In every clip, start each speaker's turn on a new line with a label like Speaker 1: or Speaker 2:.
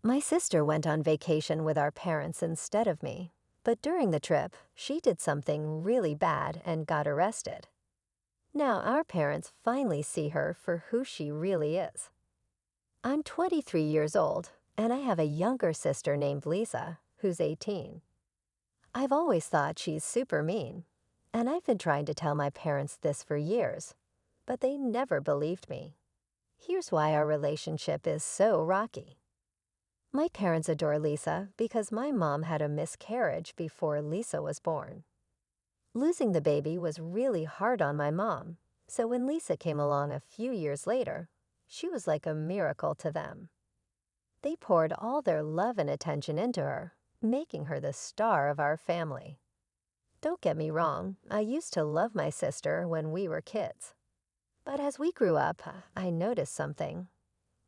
Speaker 1: My sister went on vacation with our parents instead of me, but during the trip, she did something really bad and got arrested. Now our parents finally see her for who she really is. I'm 23 years old, and I have a younger sister named Lisa, who's 18. I've always thought she's super mean, and I've been trying to tell my parents this for years, but they never believed me. Here's why our relationship is so rocky. My parents adore Lisa because my mom had a miscarriage before Lisa was born. Losing the baby was really hard on my mom, so when Lisa came along a few years later, she was like a miracle to them. They poured all their love and attention into her, making her the star of our family. Don't get me wrong, I used to love my sister when we were kids. But as we grew up, I noticed something.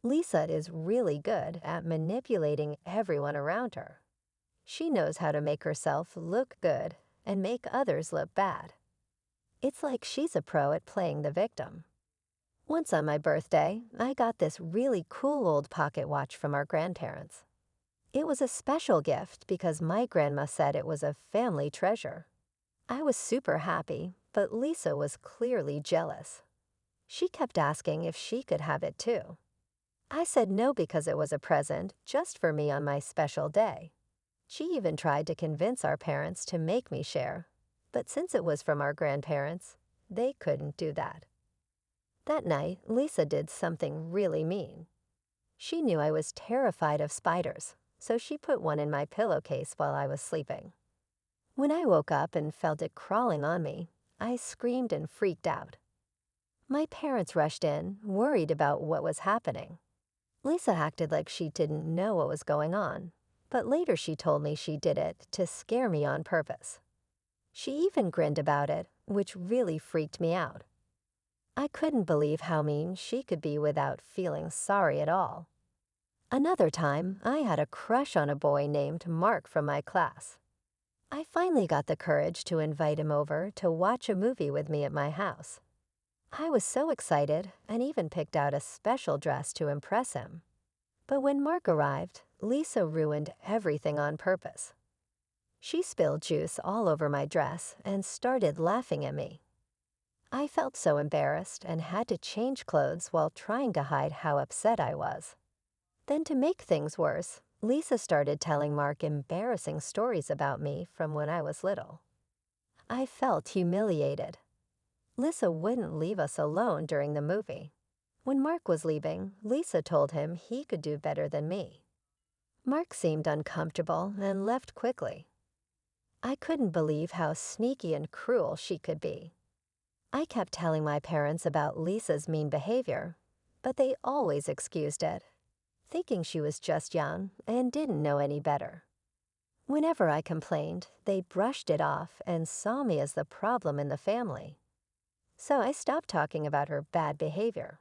Speaker 1: Lisa is really good at manipulating everyone around her. She knows how to make herself look good and make others look bad. It's like she's a pro at playing the victim. Once on my birthday, I got this really cool old pocket watch from our grandparents. It was a special gift because my grandma said it was a family treasure. I was super happy, but Lisa was clearly jealous. She kept asking if she could have it too. I said no because it was a present just for me on my special day. She even tried to convince our parents to make me share, but since it was from our grandparents, they couldn't do that. That night, Lisa did something really mean. She knew I was terrified of spiders, so she put one in my pillowcase while I was sleeping. When I woke up and felt it crawling on me, I screamed and freaked out. My parents rushed in, worried about what was happening. Lisa acted like she didn't know what was going on, but later she told me she did it to scare me on purpose. She even grinned about it, which really freaked me out. I couldn't believe how mean she could be without feeling sorry at all. Another time, I had a crush on a boy named Mark from my class. I finally got the courage to invite him over to watch a movie with me at my house. I was so excited and even picked out a special dress to impress him. But when Mark arrived, Lisa ruined everything on purpose. She spilled juice all over my dress and started laughing at me. I felt so embarrassed and had to change clothes while trying to hide how upset I was. Then to make things worse, Lisa started telling Mark embarrassing stories about me from when I was little. I felt humiliated. Lisa wouldn't leave us alone during the movie. When Mark was leaving, Lisa told him he could do better than me. Mark seemed uncomfortable and left quickly. I couldn't believe how sneaky and cruel she could be. I kept telling my parents about Lisa's mean behavior, but they always excused it, thinking she was just young and didn't know any better. Whenever I complained, they brushed it off and saw me as the problem in the family. So I stopped talking about her bad behavior.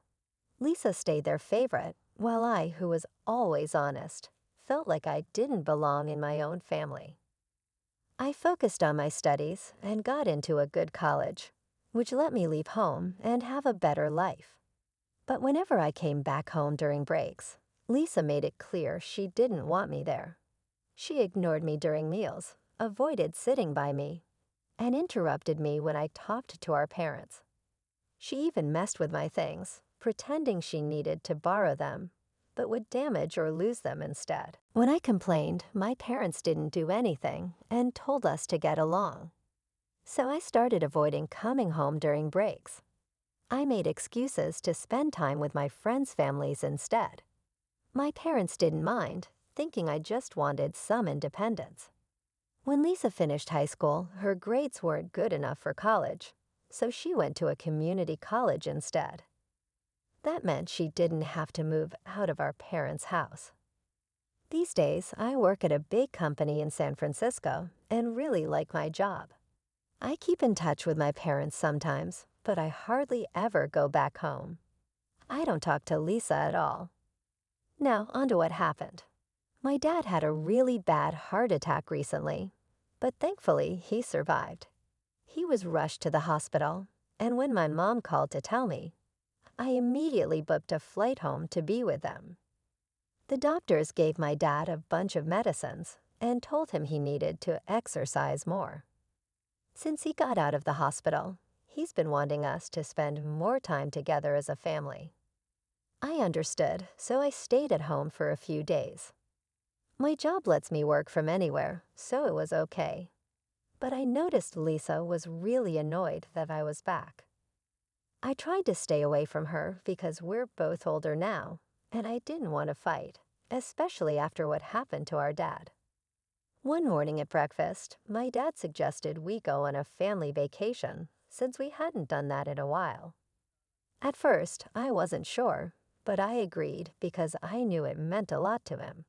Speaker 1: Lisa stayed their favorite, while I, who was always honest, felt like I didn't belong in my own family. I focused on my studies and got into a good college, which let me leave home and have a better life. But whenever I came back home during breaks, Lisa made it clear she didn't want me there. She ignored me during meals, avoided sitting by me, and interrupted me when I talked to our parents. She even messed with my things, pretending she needed to borrow them, but would damage or lose them instead. When I complained, my parents didn't do anything and told us to get along. So I started avoiding coming home during breaks. I made excuses to spend time with my friends' families instead. My parents didn't mind, thinking I just wanted some independence. When Lisa finished high school, her grades weren't good enough for college, so she went to a community college instead. That meant she didn't have to move out of our parents' house. These days, I work at a big company in San Francisco and really like my job. I keep in touch with my parents sometimes, but I hardly ever go back home. I don't talk to Lisa at all. Now, on to what happened. My dad had a really bad heart attack recently, but thankfully he survived. He was rushed to the hospital, and when my mom called to tell me, I immediately booked a flight home to be with them. The doctors gave my dad a bunch of medicines and told him he needed to exercise more. Since he got out of the hospital, he's been wanting us to spend more time together as a family. I understood, so I stayed at home for a few days. My job lets me work from anywhere, so it was okay. But I noticed Lisa was really annoyed that I was back. I tried to stay away from her because we're both older now, and I didn't want to fight, especially after what happened to our dad. One morning at breakfast, my dad suggested we go on a family vacation since we hadn't done that in a while. At first, I wasn't sure, but I agreed because I knew it meant a lot to him.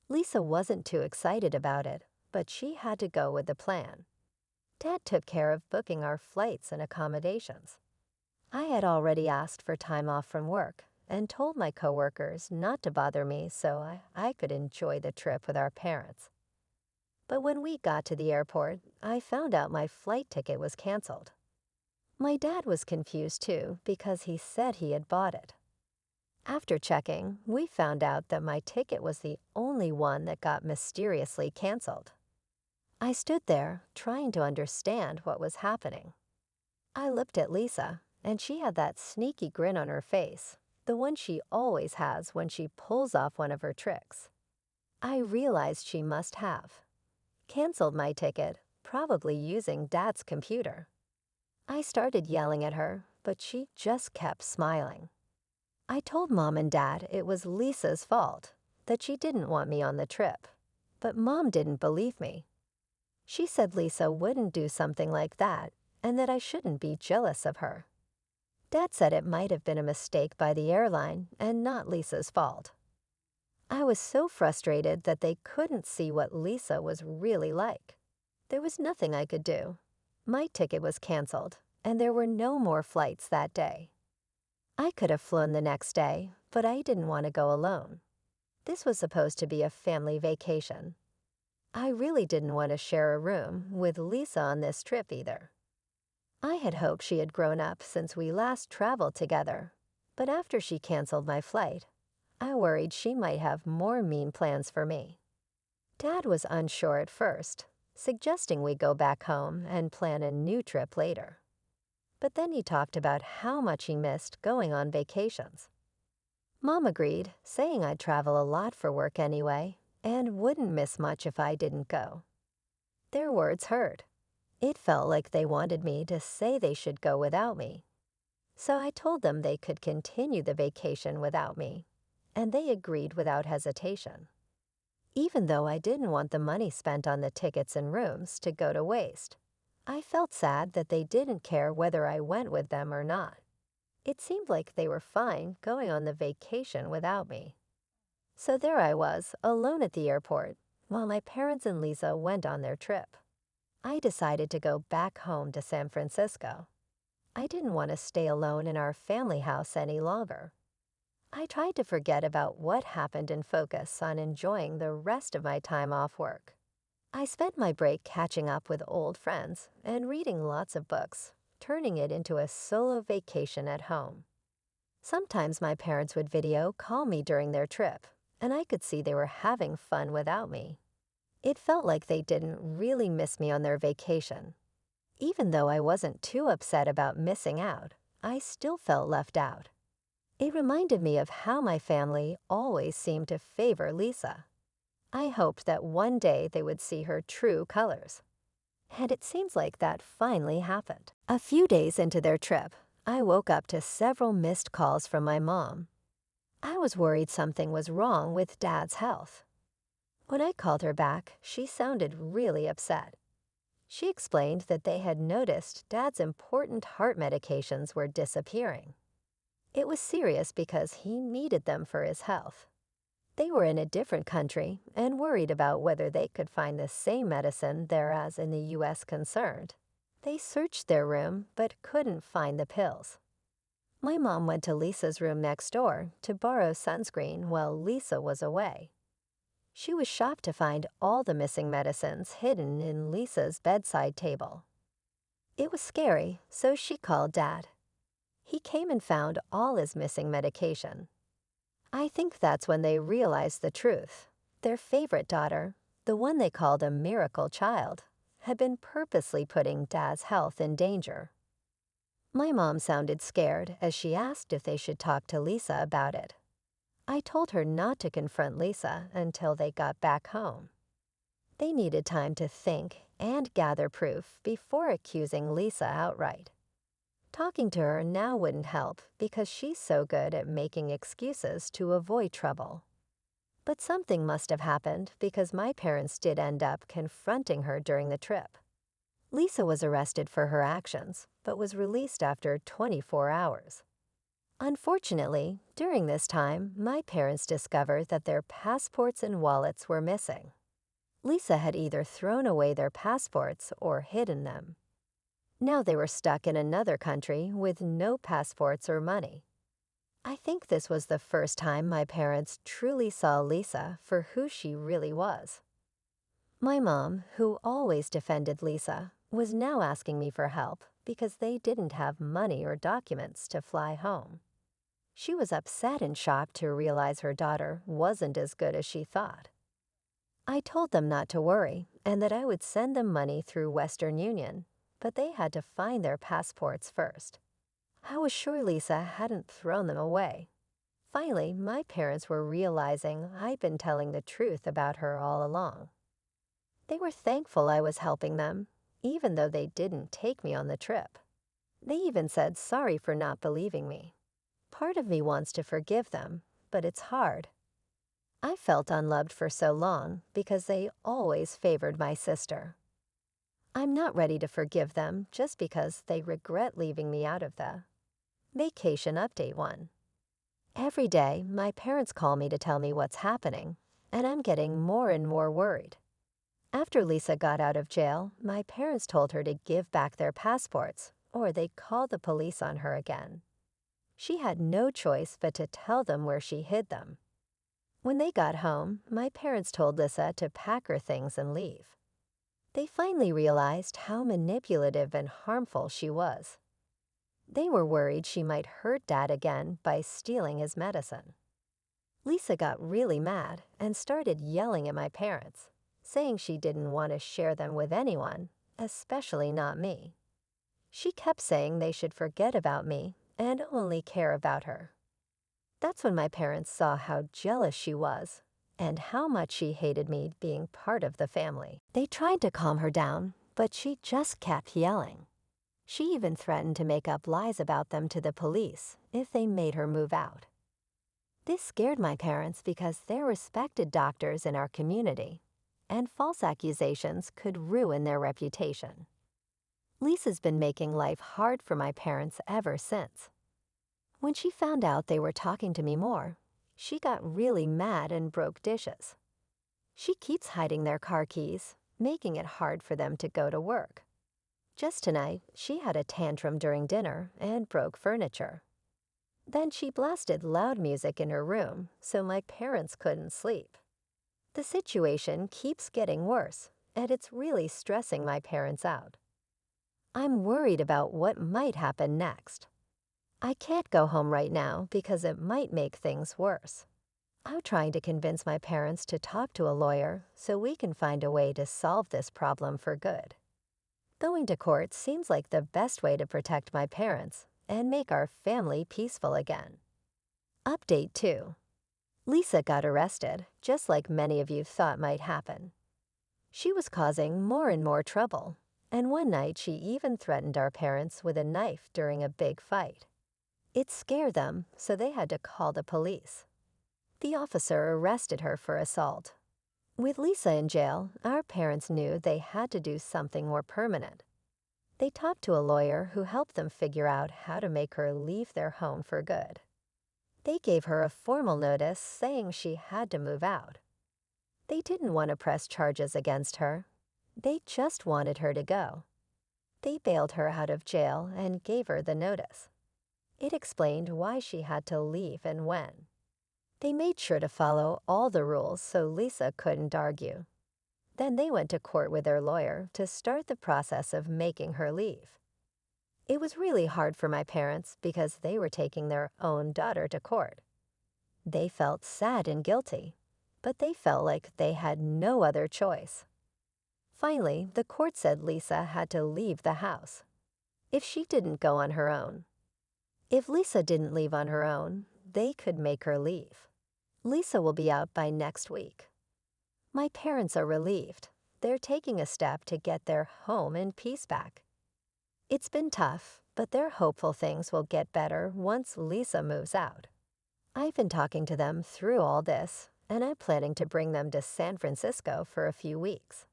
Speaker 1: Lisa wasn't too excited about it, but she had to go with the plan. Dad took care of booking our flights and accommodations. I had already asked for time off from work and told my coworkers not to bother me so I could enjoy the trip with our parents. But when we got to the airport, I found out my flight ticket was canceled. My dad was confused too because he said he had bought it. After checking, we found out that my ticket was the only one that got mysteriously canceled. I stood there, trying to understand what was happening. I looked at Lisa, and she had that sneaky grin on her face, the one she always has when she pulls off one of her tricks. I realized she must have canceled my ticket, probably using Dad's computer. I started yelling at her, but she just kept smiling. I told Mom and Dad it was Lisa's fault, that she didn't want me on the trip, but Mom didn't believe me. She said Lisa wouldn't do something like that and that I shouldn't be jealous of her. Dad said it might have been a mistake by the airline and not Lisa's fault. I was so frustrated that they couldn't see what Lisa was really like. There was nothing I could do. My ticket was canceled, and there were no more flights that day. I could have flown the next day, but I didn't want to go alone. This was supposed to be a family vacation. I really didn't want to share a room with Lisa on this trip either. I had hoped she had grown up since we last traveled together, but after she canceled my flight, I worried she might have more mean plans for me. Dad was unsure at first, suggesting we go back home and plan a new trip later. But then he talked about how much he missed going on vacations. Mom agreed, saying I'd travel a lot for work anyway, and wouldn't miss much if I didn't go. Their words hurt. It felt like they wanted me to say they should go without me. So I told them they could continue the vacation without me, and they agreed without hesitation. Even though I didn't want the money spent on the tickets and rooms to go to waste, I felt sad that they didn't care whether I went with them or not. It seemed like they were fine going on the vacation without me. So there I was, alone at the airport, while my parents and Lisa went on their trip. I decided to go back home to San Francisco. I didn't want to stay alone in our family house any longer. I tried to forget about what happened and focus on enjoying the rest of my time off work. I spent my break catching up with old friends and reading lots of books, turning it into a solo vacation at home. Sometimes my parents would video call me during their trip, and I could see they were having fun without me. It felt like they didn't really miss me on their vacation. Even though I wasn't too upset about missing out, I still felt left out. It reminded me of how my family always seemed to favor Lisa. I hoped that one day they would see her true colors. And it seems like that finally happened. A few days into their trip, I woke up to several missed calls from my mom. I was worried something was wrong with Dad's health. When I called her back, she sounded really upset. She explained that they had noticed Dad's important heart medications were disappearing. It was serious because he needed them for his health. They were in a different country and worried about whether they could find the same medicine there as in the U.S. concerned. They searched their room but couldn't find the pills. My mom went to Lisa's room next door to borrow sunscreen while Lisa was away. She was shocked to find all the missing medicines hidden in Lisa's bedside table. It was scary, so she called Dad. He came and found all his missing medication. I think that's when they realized the truth. Their favorite daughter, the one they called a miracle child, had been purposely putting Dad's health in danger. My mom sounded scared as she asked if they should talk to Lisa about it. I told her not to confront Lisa until they got back home. They needed time to think and gather proof before accusing Lisa outright. Talking to her now wouldn't help because she's so good at making excuses to avoid trouble. But something must have happened because my parents did end up confronting her during the trip. Lisa was arrested for her actions, but was released after 24 hours. Unfortunately, during this time, my parents discovered that their passports and wallets were missing. Lisa had either thrown away their passports or hidden them. Now they were stuck in another country with no passports or money. I think this was the first time my parents truly saw Lisa for who she really was. My mom, who always defended Lisa, was now asking me for help because they didn't have money or documents to fly home. She was upset and shocked to realize her daughter wasn't as good as she thought. I told them not to worry and that I would send them money through Western Union, but they had to find their passports first. I was sure Lisa hadn't thrown them away. Finally, my parents were realizing I'd been telling the truth about her all along. They were thankful I was helping them, even though they didn't take me on the trip. They even said sorry for not believing me. Part of me wants to forgive them, but it's hard. I felt unloved for so long because they always favored my sister. I'm not ready to forgive them just because they regret leaving me out of the vacation update one. Every day, my parents call me to tell me what's happening, and I'm getting more and more worried. After Lisa got out of jail, my parents told her to give back their passports, or they'd call the police on her again. She had no choice but to tell them where she hid them. When they got home, my parents told Lisa to pack her things and leave. They finally realized how manipulative and harmful she was. They were worried she might hurt Dad again by stealing his medicine. Lisa got really mad and started yelling at my parents, saying she didn't want to share them with anyone, especially not me. She kept saying they should forget about me and only care about her. That's when my parents saw how jealous she was and how much she hated me being part of the family. They tried to calm her down, but she just kept yelling. She even threatened to make up lies about them to the police if they made her move out. This scared my parents because they're respected doctors in our community, and false accusations could ruin their reputation. Lisa's been making life hard for my parents ever since. When she found out they were talking to me more, she got really mad and broke dishes. She keeps hiding their car keys, making it hard for them to go to work. Just tonight, she had a tantrum during dinner and broke furniture. Then she blasted loud music in her room so my parents couldn't sleep. The situation keeps getting worse, and it's really stressing my parents out. I'm worried about what might happen next. I can't go home right now because it might make things worse. I'm trying to convince my parents to talk to a lawyer so we can find a way to solve this problem for good. Going to court seems like the best way to protect my parents and make our family peaceful again. Update 2. Lisa got arrested, just like many of you thought might happen. She was causing more and more trouble, and one night she even threatened our parents with a knife during a big fight. It scared them, so they had to call the police. The officer arrested her for assault. With Lisa in jail, our parents knew they had to do something more permanent. They talked to a lawyer who helped them figure out how to make her leave their home for good. They gave her a formal notice saying she had to move out. They didn't want to press charges against her. They just wanted her to go. They bailed her out of jail and gave her the notice. It explained why she had to leave and when. They made sure to follow all the rules so Lisa couldn't argue. Then they went to court with their lawyer to start the process of making her leave. It was really hard for my parents because they were taking their own daughter to court. They felt sad and guilty, but they felt like they had no other choice. Finally, the court said Lisa had to leave the house if she didn't go on her own. If Lisa didn't leave on her own, they could make her leave. Lisa will be out by next week. My parents are relieved. They're taking a step to get their home and peace back. It's been tough, but they're hopeful things will get better once Lisa moves out. I've been talking to them through all this, and I'm planning to bring them to San Francisco for a few weeks.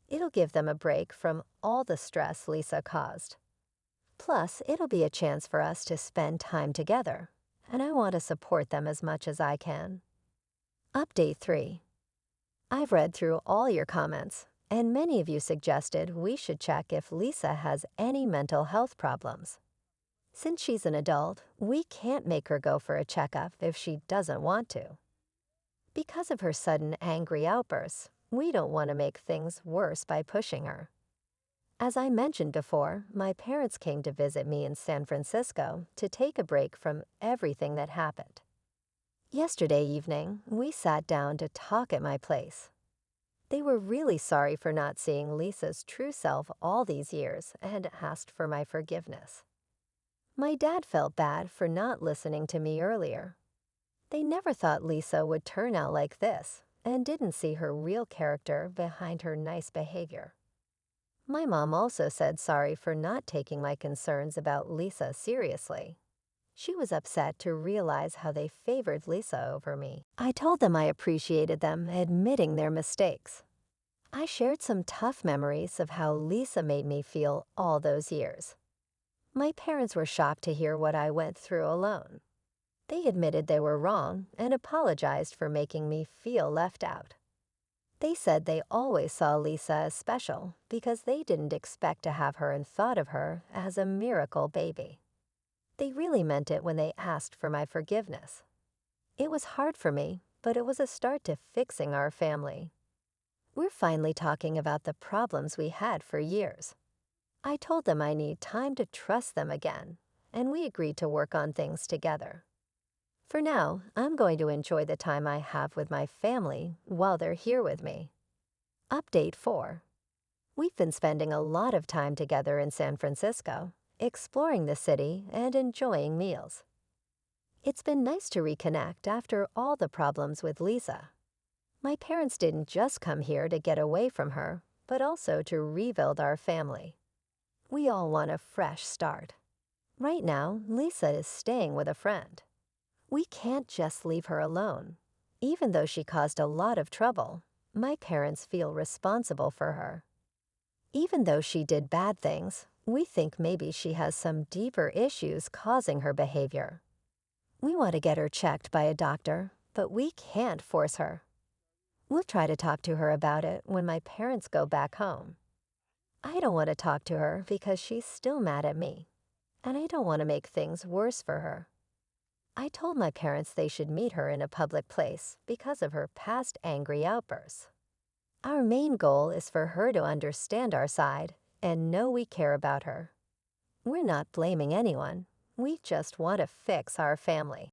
Speaker 1: It'll give them a break from all the stress Lisa caused. Plus, it'll be a chance for us to spend time together, and I want to support them as much as I can. Update 3. I've read through all your comments, and many of you suggested we should check if Lisa has any mental health problems. Since she's an adult, we can't make her go for a checkup if she doesn't want to. Because of her sudden angry outbursts, we don't want to make things worse by pushing her. As I mentioned before, my parents came to visit me in San Francisco to take a break from everything that happened. Yesterday evening, we sat down to talk at my place. They were really sorry for not seeing Lisa's true self all these years and asked for my forgiveness. My dad felt bad for not listening to me earlier. They never thought Lisa would turn out like this and didn't see her real character behind her nice behavior. My mom also said sorry for not taking my concerns about Lisa seriously. She was upset to realize how they favored Lisa over me. I told them I appreciated them admitting their mistakes. I shared some tough memories of how Lisa made me feel all those years. My parents were shocked to hear what I went through alone. They admitted they were wrong and apologized for making me feel left out. They said they always saw Lisa as special because they didn't expect to have her and thought of her as a miracle baby. They really meant it when they asked for my forgiveness. It was hard for me, but it was a start to fixing our family. We're finally talking about the problems we had for years. I told them I need time to trust them again, and we agreed to work on things together. For now, I'm going to enjoy the time I have with my family while they're here with me. Update 4. We've been spending a lot of time together in San Francisco, exploring the city and enjoying meals. It's been nice to reconnect after all the problems with Lisa. My parents didn't just come here to get away from her, but also to rebuild our family. We all want a fresh start. Right now, Lisa is staying with a friend. We can't just leave her alone. Even though she caused a lot of trouble, my parents feel responsible for her. Even though she did bad things, we think maybe she has some deeper issues causing her behavior. We want to get her checked by a doctor, but we can't force her. We'll try to talk to her about it when my parents go back home. I don't want to talk to her because she's still mad at me, and I don't want to make things worse for her. I told my parents they should meet her in a public place because of her past angry outbursts. Our main goal is for her to understand our side and know we care about her. We're not blaming anyone. We just want to fix our family.